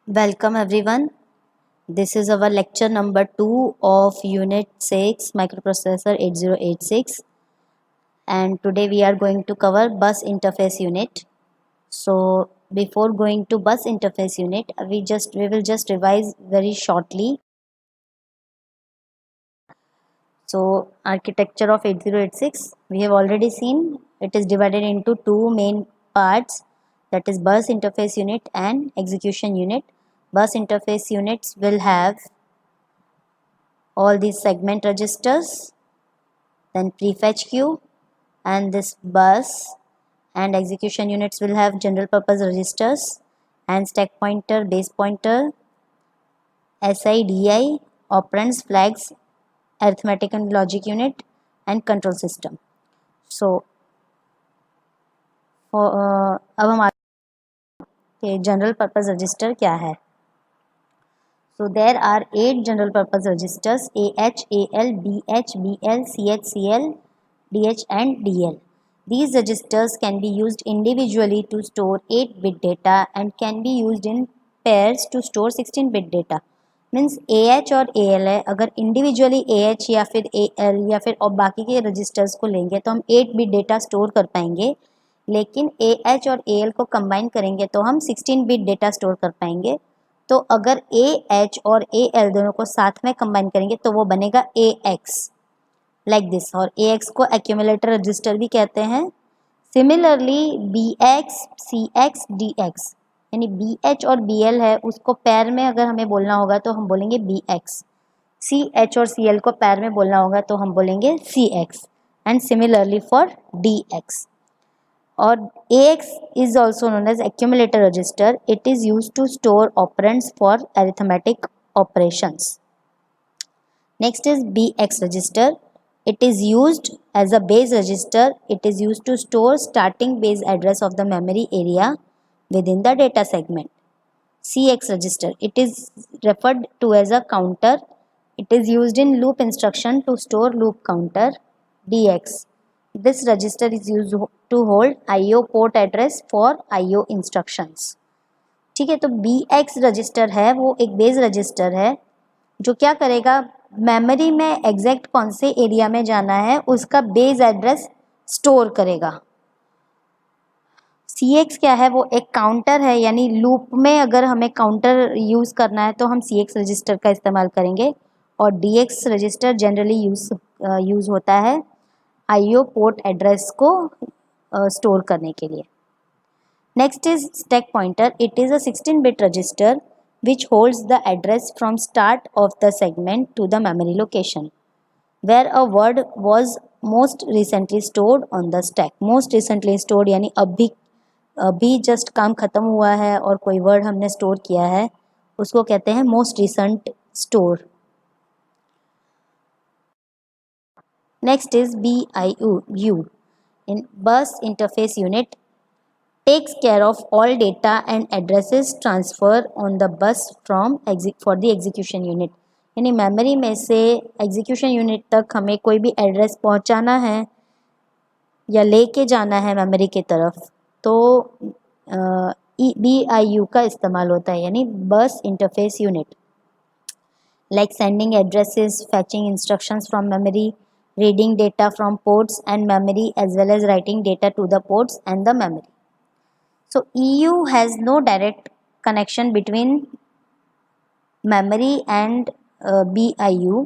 Welcome everyone. This is our lecture number 2 of Unit 6 Microprocessor 8086, and today we are going to cover bus interface unit. So before going to bus interface unit, we will just revise very shortly. So architecture of 8086 we have already seen. It is divided into two main parts, that is bus interface unit and execution unit. Bus interface units will have all these segment registers, then prefetch queue, and this bus and execution units will have general purpose registers and stack pointer, base pointer, SI, operands, flags, arithmetic and logic unit, and control system. So अब हम आगे general purpose register क्या है. So there are 8 general purpose registers: AH, AL, BH, BL, CH, CL, DH and DL. These registers can be used individually to store 8-bit data and can be used in pairs to store 16-bit data. Means AH और AL है, अगर individually AH या फिर AL या फिर और बाकी के रजिस्टर्स को लेंगे तो हम 8-बिट डेटा स्टोर कर पाएंगे, लेकिन AH और AL को कंबाइन करेंगे तो हम 16-बिट डेटा स्टोर कर पाएंगे. तो अगर AH और AL दोनों को साथ में कंबाइन करेंगे तो वो बनेगा AX लाइक दिस, और AX को एक्यूमुलेटर रजिस्टर भी कहते हैं. सिमिलरली BX, CX, DX, यानी BH और BL है, उसको पैर में अगर हमें बोलना होगा तो हम बोलेंगे BX. CH और CL को पैर में बोलना होगा तो हम बोलेंगे CX, and similarly for DX. Or AX is also known as accumulator register. It is used to store operands for arithmetic operations. Next is BX register. It is used as a base register. It is used to store starting base address of the memory area within the data segment. CX register. It is referred to as a counter. It is used in loop instruction to store loop counter. DX. This register is used to hold IO port address for IO instructions. ठीक है, तो BX register है वो एक base register है जो क्या करेगा, मेमोरी में एग्जैक्ट कौन से एरिया में जाना है उसका बेस एड्रेस स्टोर करेगा. CX क्या है, वो एक काउंटर है, यानी लूप में अगर हमें काउंटर यूज़ करना है तो हम CX रजिस्टर का इस्तेमाल करेंगे. और DX रजिस्टर जनरली यूज़ होता है IO पोर्ट एड्रेस को स्टोर करने के लिए. Next is stack pointer. It is a 16-bit register which holds the address from start of the segment to the memory location where a word was most recently stored on the stack. most recently stored यानी अभी just काम ख़त्म हुआ है और कोई word हमने store किया है उसको कहते हैं most recent store. Next is BIU. In bus interface unit takes care of all data and addresses transfer on the bus from for the execution unit. यानी मेमोरी में से एग्जीक्यूशन यूनिट तक हमें कोई भी एड्रेस पहुंचाना है या लेके जाना है मेमोरी की तरफ तो BIU का इस्तेमाल होता है, यानी बस interface unit. Like sending addresses, फैचिंग instructions from memory, reading data from ports and memory as well as writing data to the ports and the memory. So EU has no direct connection between memory and BIU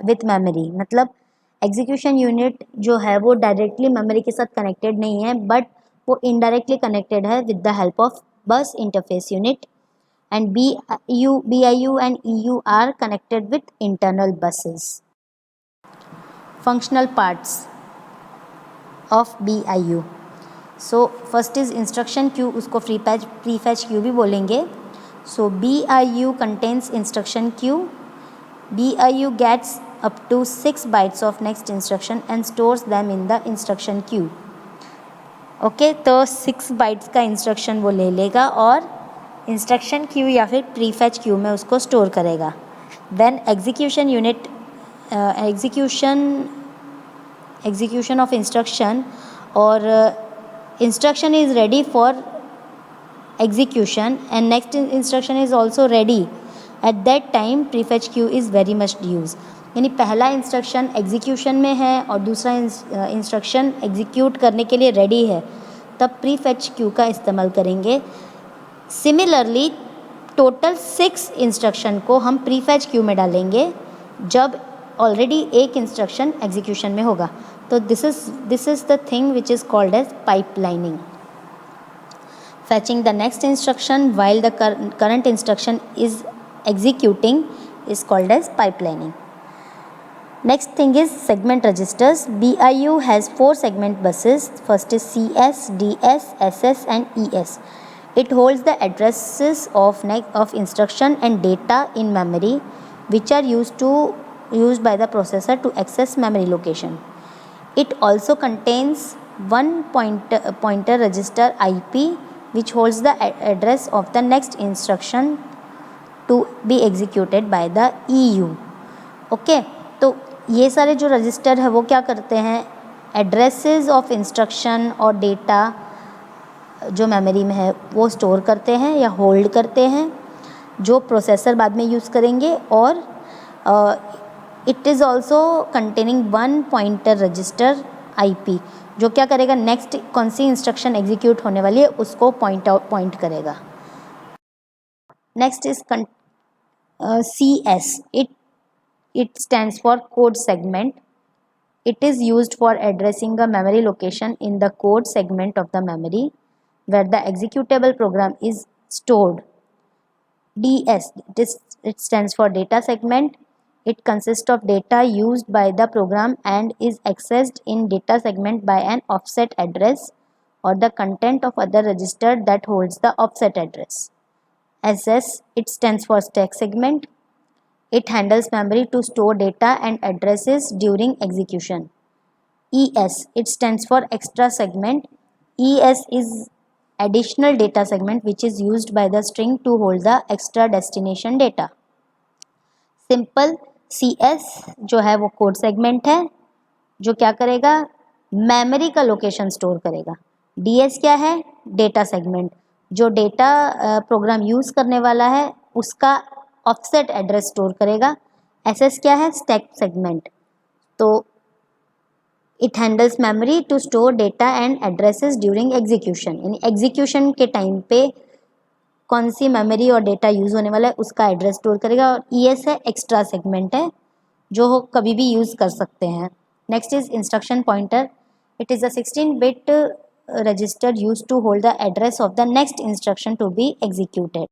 with memory. मतलब execution unit जो है वो directly memory के साथ connected नहीं है, but वो indirectly connected है विद द हेल्प ऑफ बस interface unit. And BIU and EU are connected with internal buses. Functional parts of BIU. So first is instruction queue, उसको prefetch queue भी बोलेंगे. So BIU contains instruction queue. BIU gets up to 6 bytes of next instruction and stores them in the instruction queue. Okay, तो 6 bytes का instruction वो ले लेगा और instruction queue या फिर प्रीफेच क्यू में उसको स्टोर करेगा. Then execution unit execution of instruction or instruction is ready for execution and next instruction is also ready, at that time prefetch queue is very much used. यानी पहला instruction execution में है और दूसरा instruction execute करने के लिए ready है, तब प्रीफेच क्यू का इस्तेमाल करेंगे. सिमिलरली टोटल 6 इंस्ट्रक्शन को हम प्रीफेच क्यू में डालेंगे जब ऑलरेडी एक इंस्ट्रक्शन एग्जीक्यूशन में होगा. तो this is the thing which is called as pipelining. Fetching the next instruction while the current instruction is executing is called as pipelining. Next thing is segment registers. BIU has 4 segment buses. First is CS, DS, SS and ES. It holds the addresses of instruction and data in memory which are used by the processor to access memory location. It also contains one pointer register IP which holds the address of the next instruction to be executed by the EU. Okay, तो ये सारे जो register है वो क्या करते हैं, addresses of instruction और डेटा जो मेमोरी में है वो स्टोर करते हैं या होल्ड करते हैं, जो प्रोसेसर बाद में यूज़ करेंगे. और it is also containing one pointer register IP जो क्या करेगा, नेक्स्ट कौन सी इंस्ट्रक्शन एग्जीक्यूट होने वाली है उसको पॉइंट करेगा. Next is CS. It stands for code segment. It is used for addressing a memory location in the code segment of the memory where the executable program is stored. DS. It stands for data segment. It consists of data used by the program and is accessed in data segment by an offset address or the content of other register that holds the offset address. SS. It stands for stack segment. It handles memory to store data and addresses during execution. ES. It stands for extra segment. ES is additional data segment which is used by the string to hold the extra destination data. Simple CS जो है वो code segment है जो क्या करेगा, memory का location store करेगा. DS क्या है, डेटा सेगमेंट जो डेटा प्रोग्राम यूज़ करने वाला है उसका ऑफसेट एड्रेस स्टोर करेगा. SS क्या है, स्टैक सेगमेंट. तो it handles memory to store data and addresses during execution, यानी एग्जीक्यूशन के टाइम पे कौन सी मेमोरी और डेटा यूज़ होने वाला है उसका एड्रेस स्टोर करेगा. और ES है, एक्स्ट्रा सेगमेंट है जो कभी भी यूज़ कर सकते हैं. Next is instruction pointer. It is a 16-bit register used to hold the address of the next instruction to be executed.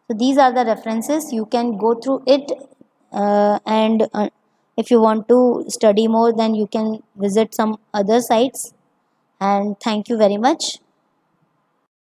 So these are the references, you can go through it and if you want to study more then you can visit some other sites. And thank you very much.